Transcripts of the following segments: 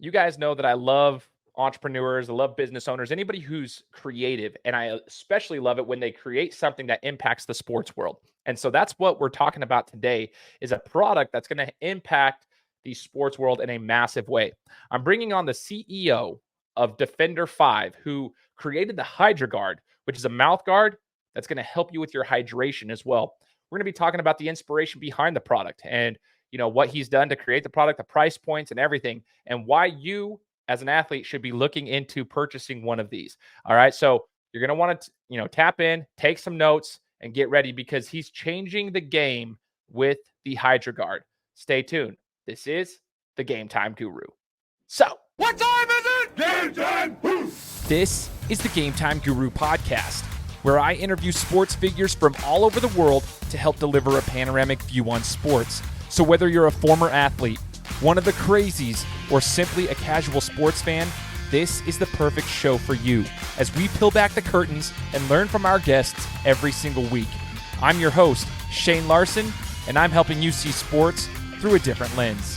you guys know that I love entrepreneurs, I love business owners, anybody who's creative. And I especially love it when they create something that impacts the sports world. And so that's what we're talking about today is a product that's going to impact the sports world in a massive way. I'm bringing on the CEO of Defender 5, who created the Hydroguard, which is a mouth guard that's going to help you with your hydration as well. We're going to be talking about the inspiration behind the product and what he's done to create the product, the price points and everything, and why you as an athlete should be looking into purchasing one of these. All right. So you're going to want to, tap in, take some notes and get ready because he's changing the game with the Hydroguard. Stay tuned. This is the Gametime Guru. So, what time is it? Game time! This is the Gametime Guru podcast, where I interview sports figures from all over the world to help deliver a panoramic view on sports. So whether you're a former athlete, one of the crazies, or simply a casual sports fan, this is the perfect show for you as we peel back the curtains and learn from our guests every single week. I'm your host, Shane Larson, and I'm helping you see sports through a different lens.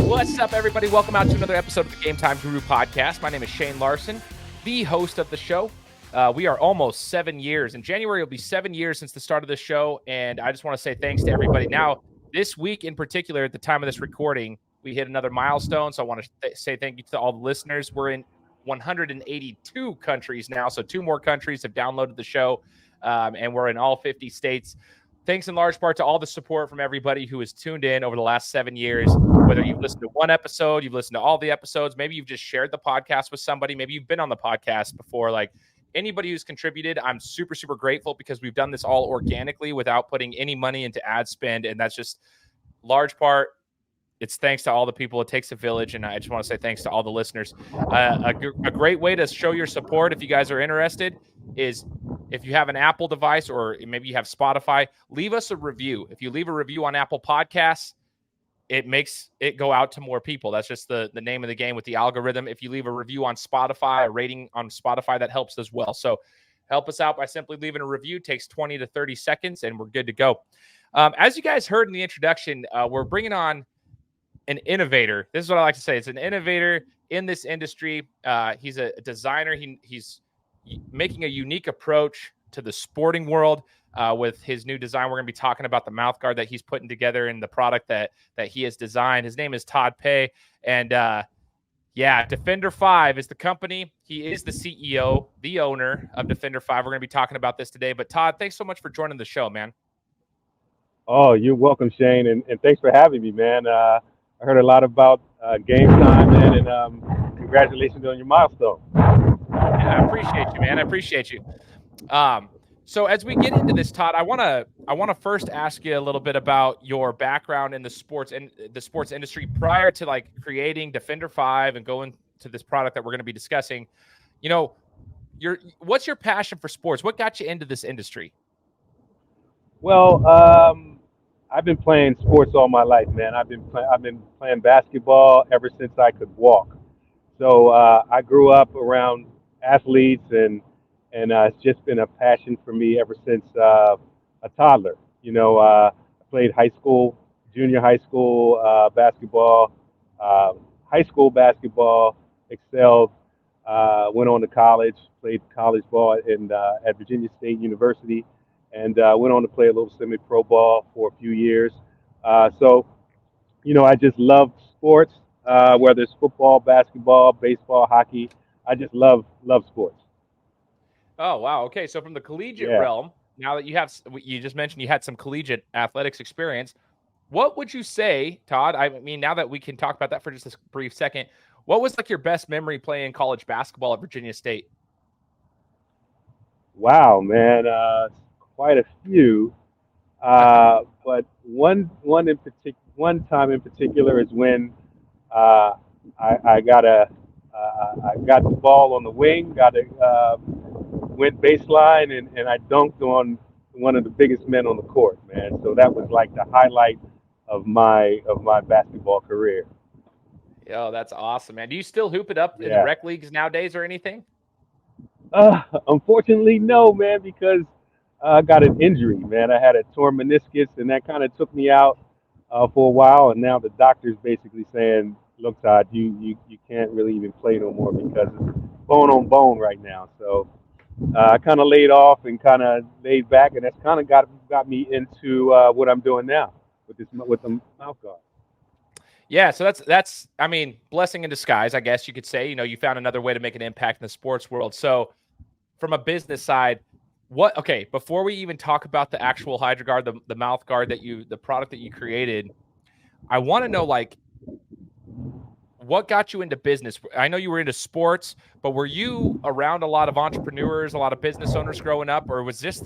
What's up, everybody? Welcome out to another episode of the Gametime Guru podcast. My name is Shane Larson, the host of the show. We are almost 7 years. In January, it'll be 7 years since the start of the show, and I just want to say thanks to everybody. Now, this week in particular, at the time of this recording, we hit another milestone, so I want to say thank you to all the listeners. We're in 182 countries now, so 2 more countries have downloaded the show, and we're in all 50 states. Thanks in large part to all the support from everybody who has tuned in over the last 7 years. Whether you've listened to one episode, you've listened to all the episodes, maybe you've just shared the podcast with somebody, maybe you've been on the podcast before. Like, anybody who's contributed, I'm super, super grateful because we've done this all organically without putting any money into ad spend. And that's just large part. It's thanks to all the people. It takes a village. And I just want to say thanks to all the listeners. A great way to show your support, if you guys are interested, is if you have an Apple device or maybe you have Spotify, leave us a review. If you leave a review on Apple Podcasts, it makes it go out to more people. That's just the name of the game with the algorithm. If you leave a review on Spotify, a rating on Spotify, that helps as well. So help us out by simply leaving a review. It takes 20 to 30 seconds, and we're good to go. As you guys heard in the introduction, we're bringing on an innovator. This is what I like to say. It's an innovator in this industry. He's a designer. He's making a unique approach to the sporting world. With his new design, we're going to be talking about the mouth guard that he's putting together and the product that he has designed. His name is Todd Peay, and Defender 5 is the company. He is the CEO, the owner of Defender 5. We're going to be talking about this today. But Todd, thanks so much for joining the show, man. Oh, you're welcome, Shane, and thanks for having me, man. I heard a lot about Gametime, man, and congratulations on your milestone. Yeah, I appreciate you, man. I appreciate you. So as we get into this, Todd, I want to first ask you a little bit about your background in the sports industry prior to like creating Defender 5 and going to this product that we're going to be discussing. What's your passion for sports? What got you into this industry? Well, I've been playing sports all my life, man. I've been playing basketball ever since I could walk. So I grew up around athletes and it's just been a passion for me ever since a toddler. I played high school, junior high school basketball, high school basketball, excelled, went on to college, played college ball at Virginia State University, and went on to play a little semi-pro ball for a few years. So I just love sports, whether it's football, basketball, baseball, hockey. I just love sports. Oh, wow. Okay. So from the collegiate realm, now that you just mentioned you had some collegiate athletics experience, what would you say, Todd? I mean, now that we can talk about that for just a brief second, what was like your best memory playing college basketball at Virginia State? Wow, man. Quite a few. But one time in particular is when I got the ball on the wing, went baseline, and I dunked on one of the biggest men on the court, man. So that was like the highlight of my basketball career. Yo, that's awesome, man. Do you still hoop it up in the rec leagues nowadays or anything? Unfortunately, no, man, because I got an injury, man. I had a torn meniscus, and that kind of took me out for a while, and now the doctor's basically saying, "Look, Todd, you can't really even play no more because it's bone on bone right now." So I kind of laid off and kind of laid back, and that's kind of got me into what I'm doing now with the mouth guard. Yeah, so that's I mean, blessing in disguise, I guess you could say. You found another way to make an impact in the sports world. So from a business side, okay, before we even talk about the actual Hydroguard, the mouth guard the product that you created, I want to know, like, what got you into business? I know you were into sports, but were you around a lot of entrepreneurs, a lot of business owners growing up, or was this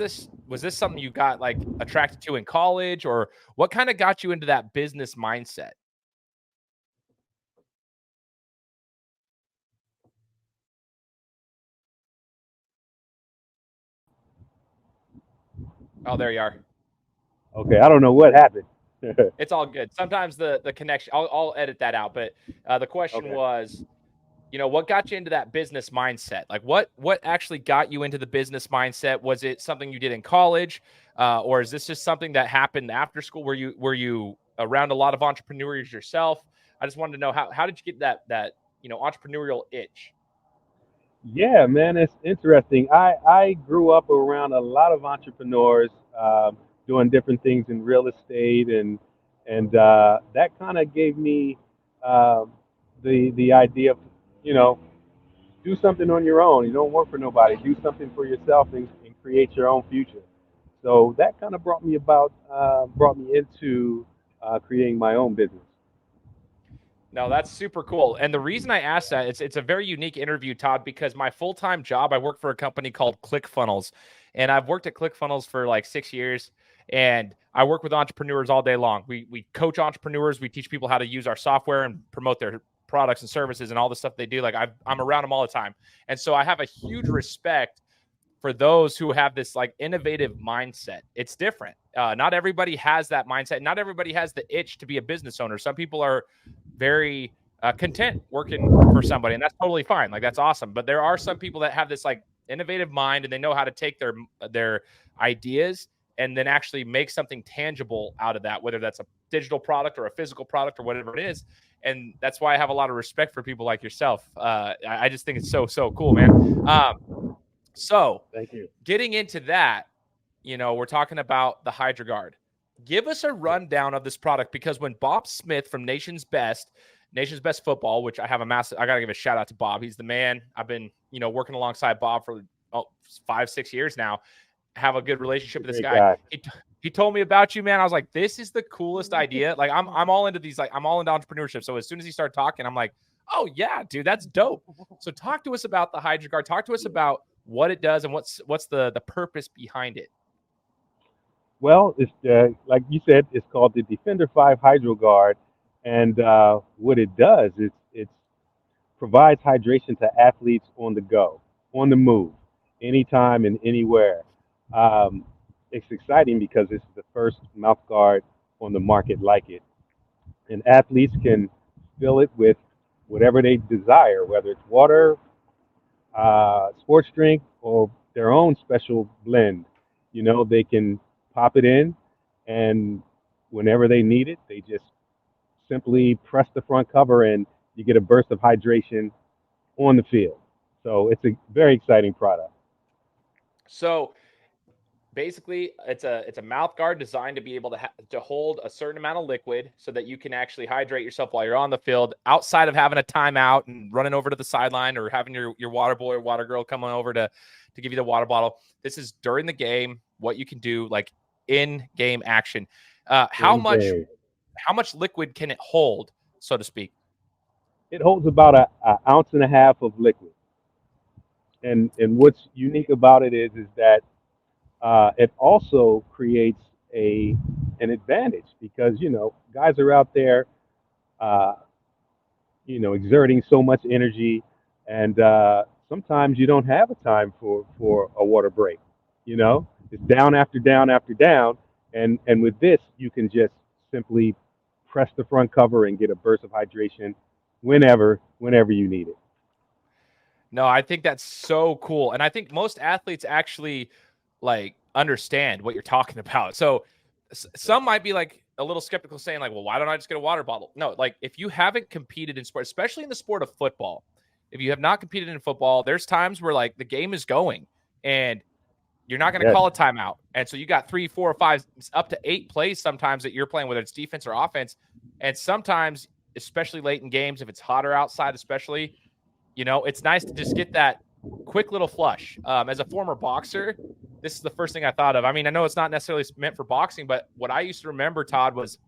something you got like attracted to in college, or what kind of got you into that business mindset? Oh, there you are. Okay, I don't know what happened. It's all good. Sometimes the connection, I'll edit that out. But the question Okay. was, what got you into that business mindset? Like what actually got you into the business mindset? Was it something you did in college, or is this just something that happened after school? Were you around a lot of entrepreneurs yourself? I just wanted to know how did you get that entrepreneurial itch? Yeah, man, it's interesting. I grew up around a lot of entrepreneurs doing different things in real estate, and that kind of gave me um the idea of, you know, do something on your own. You don't work for nobody. Do something for yourself and create your own future. So that kind of brought me into creating my own business. No, that's super cool. And the reason I asked that, it's a very unique interview, Todd, because my full-time job, I work for a company called ClickFunnels, and I've worked at ClickFunnels for like 6 years, and I work with entrepreneurs all day long. We coach entrepreneurs, we teach people how to use our software and promote their products and services and all the stuff they do. Like I'm around them all the time, and so I have a huge respect for those who have this like innovative mindset. It's different. Not everybody has that mindset. Not everybody has the itch to be a business owner. Some people are very content working for somebody, and that's totally fine. Like that's awesome. But there are some people that have this like innovative mind, and they know how to take their ideas and then actually make something tangible out of that, whether that's a digital product or a physical product or whatever it is. And that's why I have a lot of respect for people like yourself. I just think it's so cool, man. So Thank you. getting into that, we're talking about the Hydroguard. Give us a Yeah. rundown of this product, because when Bob Smith from Nation's Best Football, which I got to give a shout out to Bob. He's the man. I've been, working alongside Bob for 5-6 years now. Have a good relationship with this Great guy. guy. He told me about you, man. I was like, this is the coolest idea. Like I'm all into these, like I'm all into entrepreneurship. So as soon as he started talking, I'm like, oh yeah, dude, that's dope. So talk to us about the Hydroguard. Talk to us about what it does and what's the purpose behind it. Well, it's like you said, it's called the Defender 5 Hydroguard, and what it does is it provides hydration to athletes on the go, on the move, anytime and anywhere. Um, it's exciting because it's the first mouth guard on the market like it, and athletes can fill it with whatever they desire, whether it's water, sports drink, or their own special blend. You know, they can pop it in, and whenever they need it, they just simply press the front cover, and you get a burst of hydration on the field. So it's a very exciting product. So basically, it's a mouth guard designed to be able to hold a certain amount of liquid so that you can actually hydrate yourself while you're on the field, outside of having a timeout and running over to the sideline, or having your water boy or water girl coming over to give you the water bottle. This is during the game, what you can do, like in game action. How In much game, how much liquid can it hold, so to speak? it holds about a ounce and a half of liquid, and what's unique about it is that it also creates a an advantage because guys are out there uh, exerting so much energy, and sometimes you don't have a time for a water break. It's down after down after down, and with this, you can just simply press the front cover and get a burst of hydration whenever you need it. No, I think that's so cool. And I think most athletes actually like understand what you're talking about. So some might be like, a little skeptical saying like, well, why don't I just get a water bottle? No, like if you haven't competed in sport, especially in the sport of football, if you have not competed in football, there's times where like the game is going and you're not going to call a timeout. And so you got 3, 4, 5, up to 8 plays sometimes that you're playing, whether it's defense or offense. And sometimes, especially late in games, if it's hotter outside, especially, it's nice to just get that quick little flush. As a former boxer, this is the first thing I thought of. I mean, I know it's not necessarily meant for boxing, but what I used to remember, Todd, was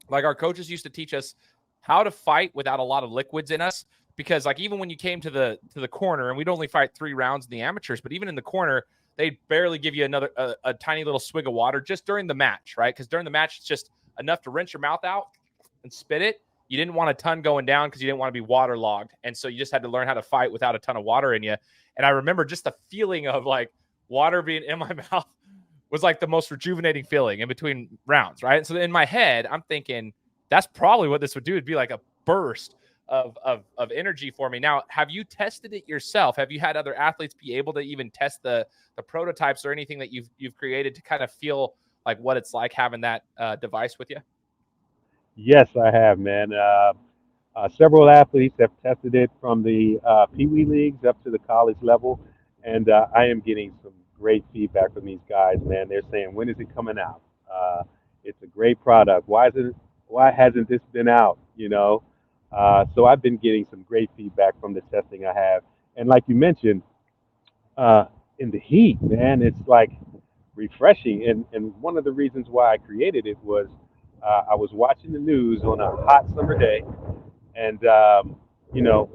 like our coaches used to teach us how to fight without a lot of liquids in us. Because like even when you came to the corner, and we'd only fight 3 rounds in the amateurs, but even in the corner, they'd barely give you another a tiny little swig of water just during the match, right? Because during the match, it's just enough to rinse your mouth out and spit it. You didn't want a ton going down because you didn't want to be waterlogged. And so you just had to learn how to fight without a ton of water in you. And I remember just the feeling of like water being in my mouth was like the most rejuvenating feeling in between rounds, right? And so in my head, I'm thinking that's probably what this would do. It'd be like a burst of energy for me. Now, have you tested it yourself? Have you had other athletes be able to even test the prototypes or anything that you've created to kind of feel like what it's like having that device with you? Yes, I have, man. Several athletes have tested it from the Pee Wee leagues up to the college level, and I am getting some great feedback from these guys, man. They're saying, when is it coming out? It's a great product. Why hasn't this been out? So I've been getting some great feedback from the testing I have. And like you mentioned, in the heat, man, it's like refreshing. And one of the reasons why I created it was I was watching the news on a hot summer day. And, in the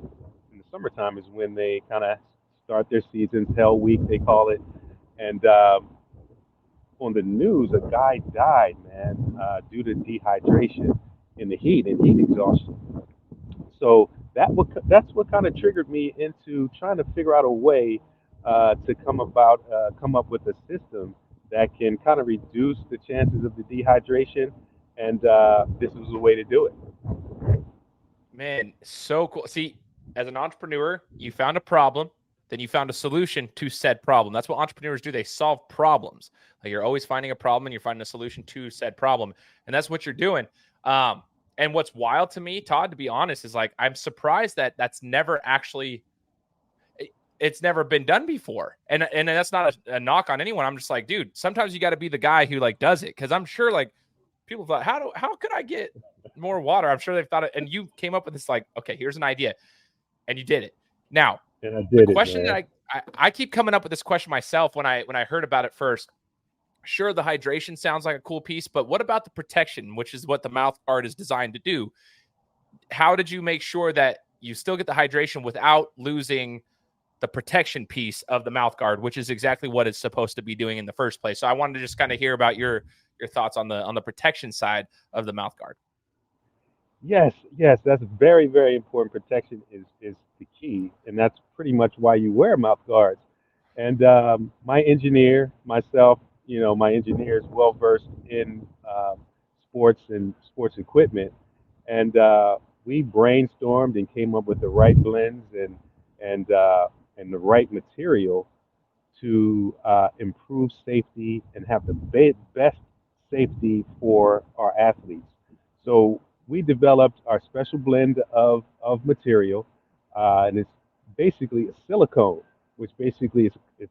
summertime is when they kind of start their seasons, Hell Week, they call it. And on the news, a guy died, man, due to dehydration in the heat and heat exhaustion. So that's what kind of triggered me into trying to figure out a way to come up with a system that can kind of reduce the chances of the dehydration, and this was a way to do it. Man, so cool. See, as an entrepreneur, you found a problem, then you found a solution to said problem. That's what entrepreneurs do. They solve problems. Like you're always finding a problem and you're finding a solution to said problem. And that's what you're doing. And what's wild to me, Todd, to be honest, is like, I'm surprised that that's never actually, it's never been done before. And that's not a knock on anyone. I'm just like, dude, sometimes you got to be the guy who like does it. Cause I'm sure like people thought, how could I get more water? I'm sure they've thought it. And you came up with this, like, okay, here's an idea, and you did it. Now, and I did the question it, man. that I keep coming up with this question myself when I heard about it first. Sure, the hydration sounds like a cool piece, but what about the protection, which is what the mouth guard is designed to do? How did you make sure that you still get the hydration without losing the protection piece of the mouth guard, which is exactly what it's supposed to be doing in the first place? So I wanted to just kind of hear about your thoughts on the protection side of the mouth guard. Yes, that's very, very important. Protection is the key, and that's pretty much why you wear mouth guards. And my engineer, myself, my engineer is well versed in sports and sports equipment, and we brainstormed and came up with the right blends and the right material to improve safety and have the best safety for our athletes. So we developed our special blend of material, and it's basically a silicone, which basically it's a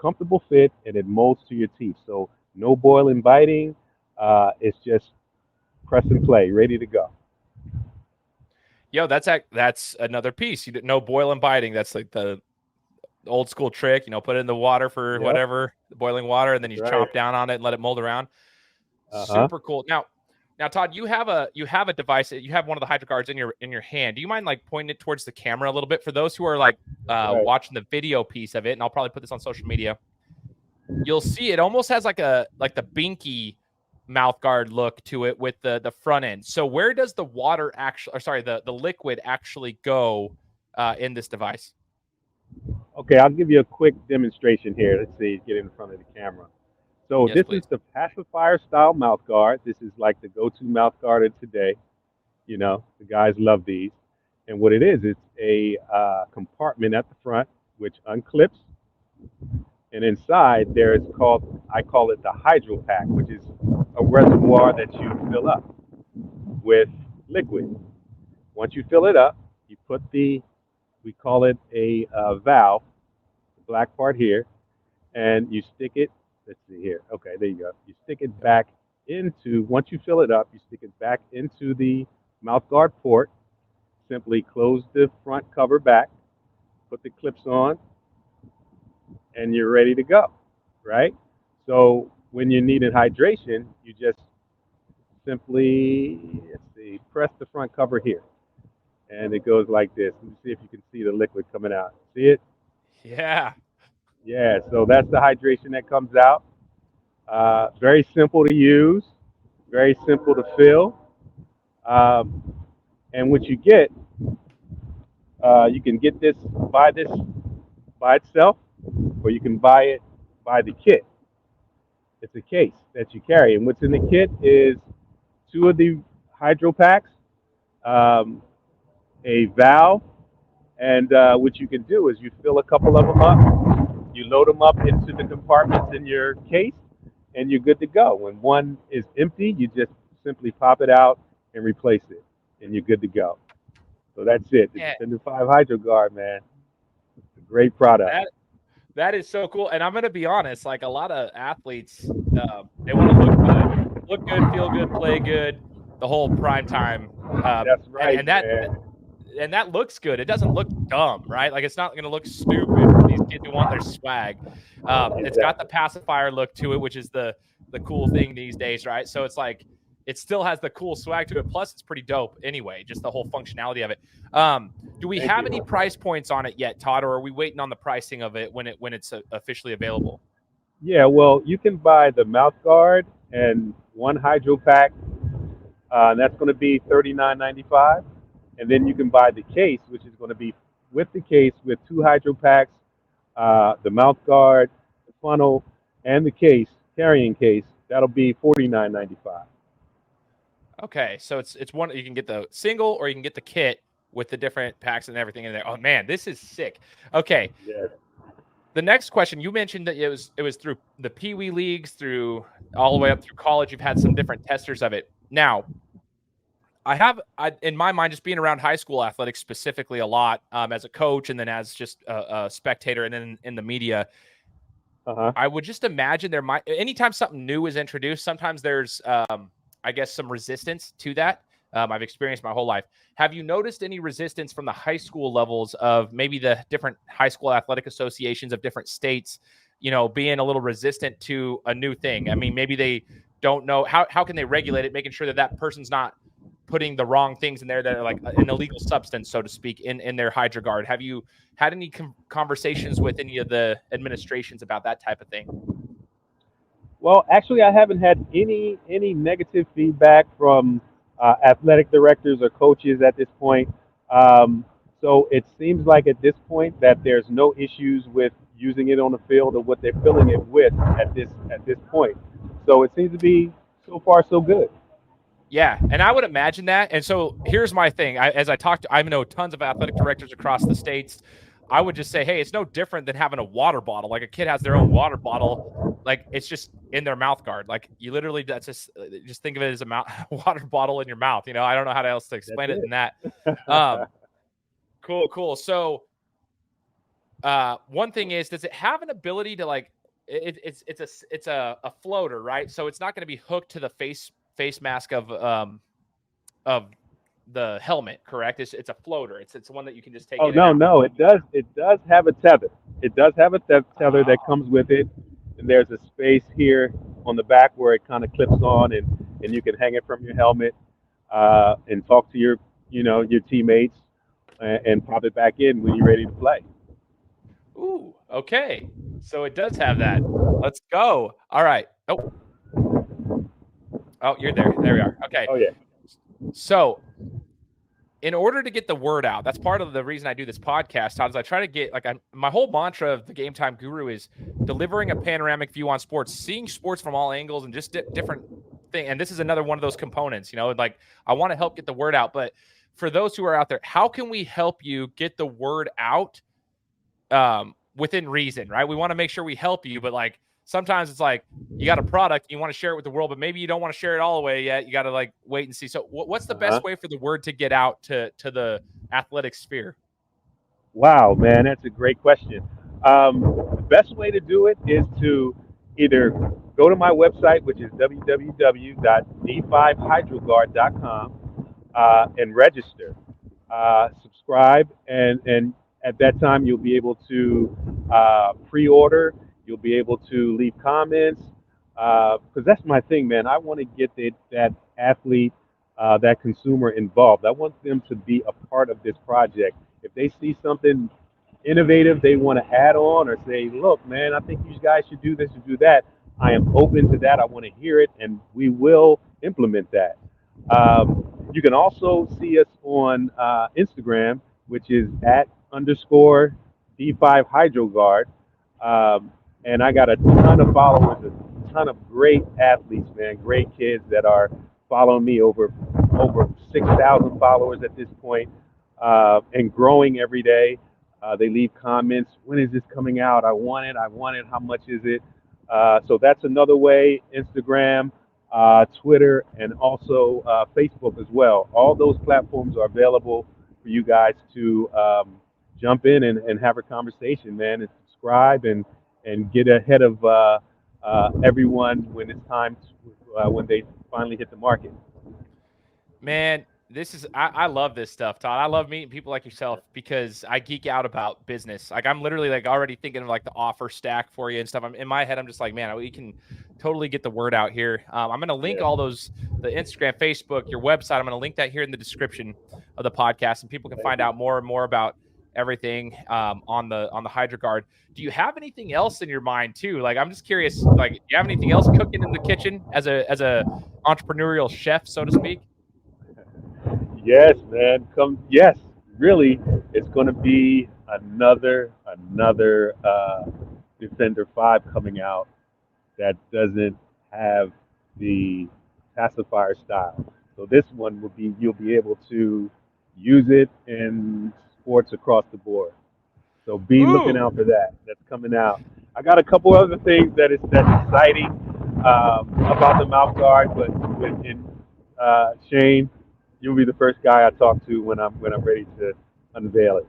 comfortable fit and it molds to your teeth. So no boiling, biting. It's just press and play, ready to go. Yo, that's another piece. You didn't know boiling, biting. That's like the old school trick. Put it in the water for whatever, the boiling water, and then you chomp down on it and let it mold around. Super cool. Now, Todd, you have a device. You have one of the Hydroguards in your hand. Do you mind like pointing it towards the camera a little bit for those who are like watching the video piece of it? And I'll probably put this on social media. You'll see it almost has like the binky mouth guard look to it with the front end. So where does the water the liquid actually go in this device? Okay, I'll give you a quick demonstration here. Let's see, get in front of the camera. So this is the pacifier style mouth guard. This is like the go-to mouth guard of today. The guys love these. And what it is, it's a compartment at the front, which unclips. And inside there is I call it the hydro pack, which is a reservoir that you fill up with liquid. Once you fill it up, you put we call it a valve, the black part here, and you stick it. Let's see here. Okay, there you go. You stick it back once you fill it up, you stick it back into the mouthguard port. Simply close the front cover back, put the clips on, and you're ready to go, right? So when you needed hydration, you just simply, let's see, press the front cover here. And it goes like this. Let me see if you can see the liquid coming out. See it? Yeah. Yeah, so that's the hydration that comes out. Very simple to use, very simple to fill. And what you get, you can get buy this by itself, or you can buy the kit. It's a case that you carry. And what's in the kit is 2 of the hydro packs, a valve, and what you can do is you fill a couple of them up, you load them up into the compartments in your case, and you're good to go. When one is empty, you just simply pop it out and replace it, and you're good to go. So that's it. The Defender 5 Hydroguard, man. It's a great product. That is so cool. And I'm going to be honest, like a lot of athletes, they want to look good, feel good, play good, the whole prime time. That's right, and that looks good. It doesn't look dumb, right? Like it's not going to look stupid for these kids who want their swag. It's got the pacifier look to it, which is the cool thing these days, right? So it's like it still has the cool swag to it. Plus, it's pretty dope anyway, just the whole functionality of it. Do we have any price points on it yet, Todd, or are we waiting on the pricing of it when it's officially available? Yeah, well, you can buy the mouth guard and 1 hydro pack. That's going to be $39.95. And then you can buy the case, which is going to be with the case with 2 hydro packs, the mouth guard, the funnel, and the case, carrying case. That'll be $49.95. Okay, so it's one, you can get the single or you can get the kit with the different packs and everything in there. Oh man, this is sick. Okay. Yes. The next question, you mentioned that it was through the Pee Wee leagues, through all the way up through college. You've had some different testers of it. Now, I in my mind, just being around high school athletics specifically a lot, as a coach and then as just a spectator and then in the media, I would just imagine there might, anytime something new is introduced, sometimes there's, I guess, some resistance to that. I've experienced my whole life. Have you noticed any resistance from the high school levels of maybe the different high school athletic associations of different states, being a little resistant to a new thing? I mean, maybe they don't know how can they regulate it, making sure that person's not putting the wrong things in there that are like an illegal substance, so to speak, in their Hydroguard. Have you had any conversations with any of the administrations about that type of thing? Well, actually, I haven't had any negative feedback from athletic directors or coaches at this point. So it seems like at this point that there's no issues with using it on the field or what they're filling it with at this point. So it seems to be so far so good. Yeah, and I would imagine that. And so here's my thing. I know tons of athletic directors across the states. I would just say, hey, it's no different than having a water bottle. Like a kid has their own water bottle. Like it's just in their mouth guard. Like you literally, that's just think of it as a water bottle in your mouth. I don't know how else to explain it than that. Cool. So one thing is, does it have an ability to like, it's a floater, right? So it's not going to be hooked to the face mask of the helmet, correct? It's a floater. It's one that you can just take. Oh, no. It does have a tether. It does have a tether that comes with it. And there's a space here on the back where it kind of clips on, and you can hang it from your helmet and talk to your teammates and pop it back in when you're ready to play. Ooh, okay. So it does have that. Let's go. All right. Oh, you're there. There we are. Okay. Oh, yeah. So in order to get the word out, that's part of the reason I do this podcast, Todd, is I try to get my whole mantra of the Game Time Guru is delivering a panoramic view on sports, seeing sports from all angles and just different thing. And this is another one of those components, like I want to help get the word out. But for those who are out there, how can we help you get the word out within reason, right? We want to make sure we help you, but like sometimes it's like you got a product, you want to share it with the world, but maybe you don't want to share it all the way yet. You got to like wait and see. So what's the best way for the word to get out to the athletic sphere? Wow, man, that's a great question. The best way to do it is to either go to my website, which is www.d5hydroguard.com, and register, subscribe, and at that time you'll be able to pre-order. You'll be able to leave comments because that's my thing, man. I want to get that athlete, that consumer involved. I want them to be a part of this project. If they see something innovative they want to add on or say, look, man, I think you guys should do this and do that, I am open to that. I want to hear it, and we will implement that. You can also see us on Instagram, which is @_D5 Hydroguard. And I got a ton of followers, a ton of great athletes, man, great kids that are following me, over 6,000 followers at this point, and growing every day. They leave comments. When is this coming out? I want it. How much is it? So that's another way. Instagram, Twitter, and also Facebook as well. All those platforms are available for you guys to jump in and have a conversation, man, and subscribe and get ahead of everyone when it's time to, when they finally hit the market. Man, I love this stuff, Todd. I love meeting people like yourself because I geek out about business. Like I'm literally like already thinking of like the offer stack for you and stuff. In my head, I'm just like, man, we can totally get the word out here. I'm going to link all those, the Instagram, Facebook, your website. I'm going to link that here in the description of the podcast, and people can find out more and more about everything on the Hydroguard. Do you have anything else in your mind too? Like I'm just curious, like do you have anything else cooking in the kitchen as a entrepreneurial chef, so to speak? Yes, man. Yes, really, it's going to be another Defender 5 coming out that doesn't have the pacifier style. So this one will be, you'll be able to use it in sports across the board. So be looking out for that. That's coming out. I got a couple other things that's exciting about the mouth guard, but Shane, you'll be the first guy I talk to when I'm ready to unveil it.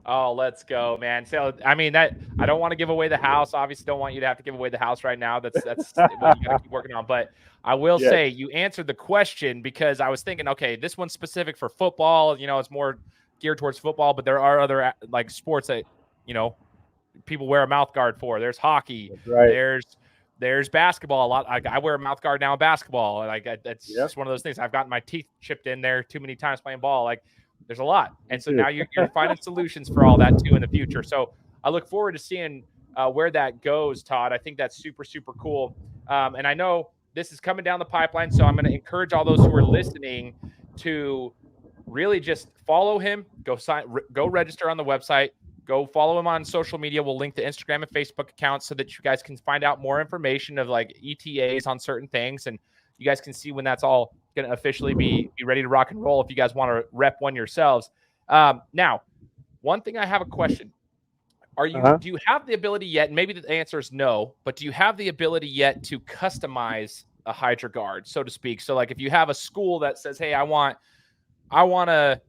Oh, let's go, man. So, I mean, that I don't want to give away the house. Obviously, don't want you to have to give away the house right now. That's what you got to keep working on. But I will say you answered the question, because I was thinking, okay, this one's specific for football. You know, it's more geared towards football, but there are other like sports that, you know, people wear a mouth guard for. There's hockey. That's right. There's basketball a lot. I wear a mouth guard now in basketball. Like that's just one of those things. I've gotten my teeth chipped in there too many times playing ball. Like there's a lot. And so now you're finding solutions for all that too in the future. So I look forward to seeing where that goes, Todd. I think that's super, super cool. And I know this is coming down the pipeline. So I'm going to encourage all those who are listening to really just follow him, go register on the website. Go follow him on social media. We'll link the Instagram and Facebook accounts so that you guys can find out more information of like ETAs on certain things. And you guys can see when that's all going to officially be ready to rock and roll if you guys want to rep one yourselves. Now, one thing I have a question. Do you have the ability yet, and maybe the answer is no, but do you have the ability yet to customize a Hydroguard, so to speak? So like if you have a school that says, hey, I want to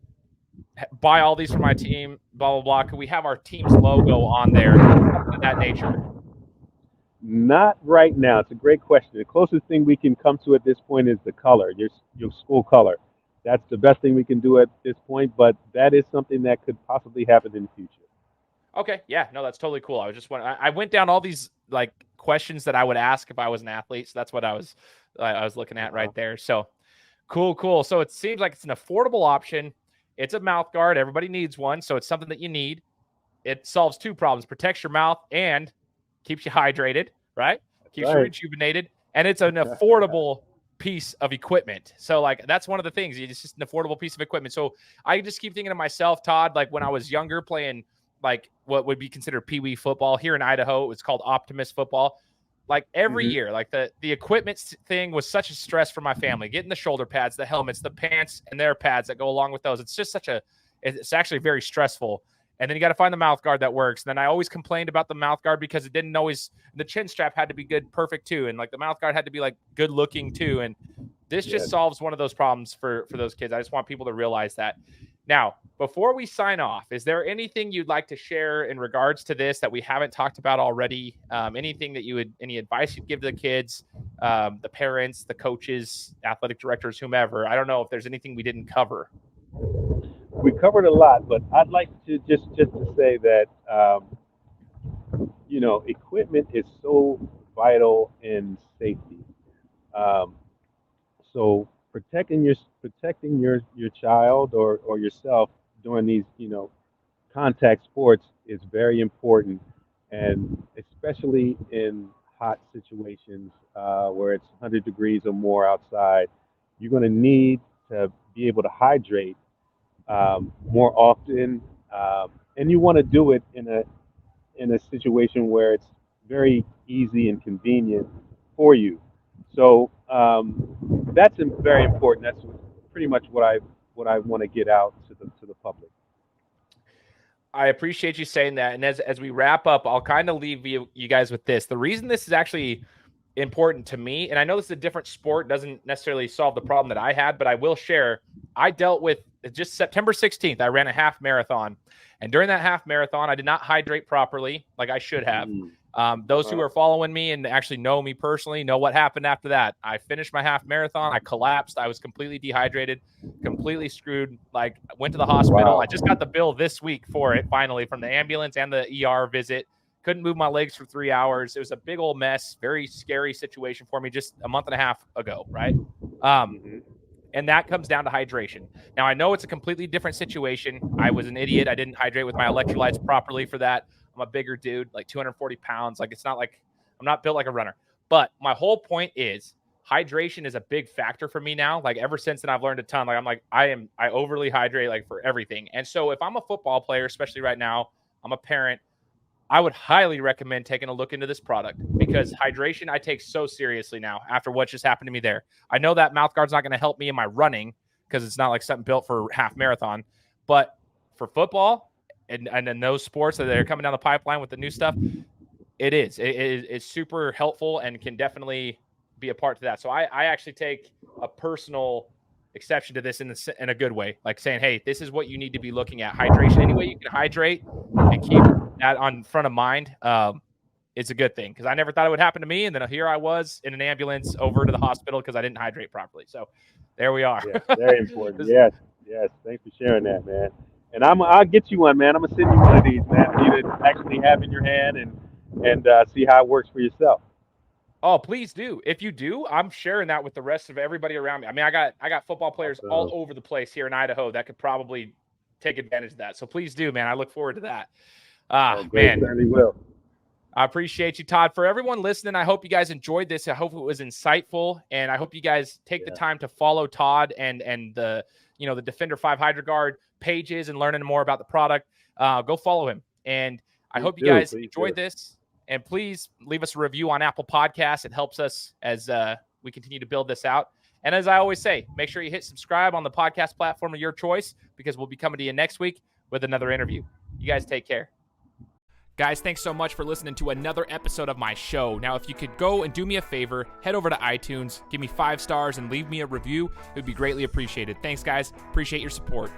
buy all these for my team, blah, blah, blah. Could we have our team's logo on there? Something of that nature. Not right now. It's a great question. The closest thing we can come to at this point is the color, your school color. That's the best thing we can do at this point, but that is something that could possibly happen in the future. Okay. Yeah, no, that's totally cool. I went down all these like questions that I would ask if I was an athlete. So that's what I was looking at right there. So cool. So it seems like it's an affordable option. It's a mouth guard. Everybody needs one. So it's something that you need. It solves two problems: protects your mouth and keeps you hydrated, right? Keeps you rejuvenated. And it's an affordable piece of equipment. So like, that's one of the things. It's just an affordable piece of equipment. So I just keep thinking to myself, Todd, like when I was younger playing like what would be considered Pee Wee football here in Idaho, it was called Optimus football. Like every year, like the equipment thing was such a stress for my family, getting the shoulder pads, the helmets, the pants, and their pads that go along with those. It's just it's actually very stressful. And then you got to find the mouth guard that works. And then I always complained about the mouth guard because it didn't always, the chin strap had to be good, perfect too. And like the mouth guard had to be like good looking too. And this just solves one of those problems for those kids. I just want people to realize that. Now, before we sign off, is there anything you'd like to share in regards to this that we haven't talked about already? Anything that any advice you'd give to the kids, the parents, the coaches, athletic directors, whomever? I don't know if there's anything we didn't cover. We covered a lot, but I'd like to just to say that, equipment is so vital in safety. So protecting your child or yourself during these, contact sports is very important, and especially in hot situations where it's 100 degrees or more outside, you're going to need to be able to hydrate more often, and you want to do it in a situation where it's very easy and convenient for you. So that's very important. That's pretty much what I want to get out to the public. I appreciate you saying that. And as we wrap up, I'll kind of leave you guys with this. The reason this is actually important to me, and I know this is a different sport, doesn't necessarily solve the problem that I had, but I will share. I dealt with just September 16th. I ran a half marathon, and during that half marathon, I did not hydrate properly like I should have. Those who are following me and actually know me personally know what happened after that. I finished my half marathon. I collapsed. I was completely dehydrated, completely screwed. Like, went to the hospital. Wow. I just got the bill this week for it, finally, from the ambulance and the ER visit. Couldn't move my legs for 3 hours. It was a big old mess. Very scary situation for me just a month and a half ago, right? And that comes down to hydration. Now, I know it's a completely different situation. I was an idiot. I didn't hydrate with my electrolytes properly for that. I'm a bigger dude, like 240 pounds. Like, it's not like I'm not built like a runner. But my whole point is hydration is a big factor for me now. Like, ever since then, I've learned a ton. Like, I overly hydrate, like, for everything. And so if I'm a football player, especially right now, I'm a parent, I would highly recommend taking a look into this product, because hydration I take so seriously now after what just happened to me there. I know that mouth guard's not going to help me in my running because it's not like something built for half marathon, but for football and in those sports that are coming down the pipeline with the new stuff, it's super helpful and can definitely be a part to that. So I actually take a personal exception to this in a good way, like saying, hey, this is what you need to be looking at. Hydration, any way you can hydrate and keep that on front of mind, it's a good thing, because I never thought it would happen to me, and then here I was in an ambulance over to the hospital because I didn't hydrate properly. So there we are. Yeah, very important. Yes. Thanks for sharing that, man. And I'll get you one, man. I'm gonna send you one of these, man, for you to actually have in your hand and see how it works for yourself. Oh, please do. If you do, I'm sharing that with the rest of everybody around me. I mean, I got football players all over the place here in Idaho that could probably take advantage of that. So please do, man. I look forward to that. Man, certainly will. I appreciate you, Todd. For everyone listening, I hope you guys enjoyed this. I hope it was insightful, and I hope you guys take the time to follow Todd and the the Defender 5 Hydroguard pages and learning more about the product. Go follow him, and I hope you guys enjoyed this. And please leave us a review on Apple Podcasts. It helps us as we continue to build this out. And as I always say, make sure you hit subscribe on the podcast platform of your choice, because we'll be coming to you next week with another interview. You guys take care. Guys, thanks so much for listening to another episode of my show. Now, if you could go and do me a favor, head over to iTunes, give me 5 stars, and leave me a review. It would be greatly appreciated. Thanks, guys. Appreciate your support.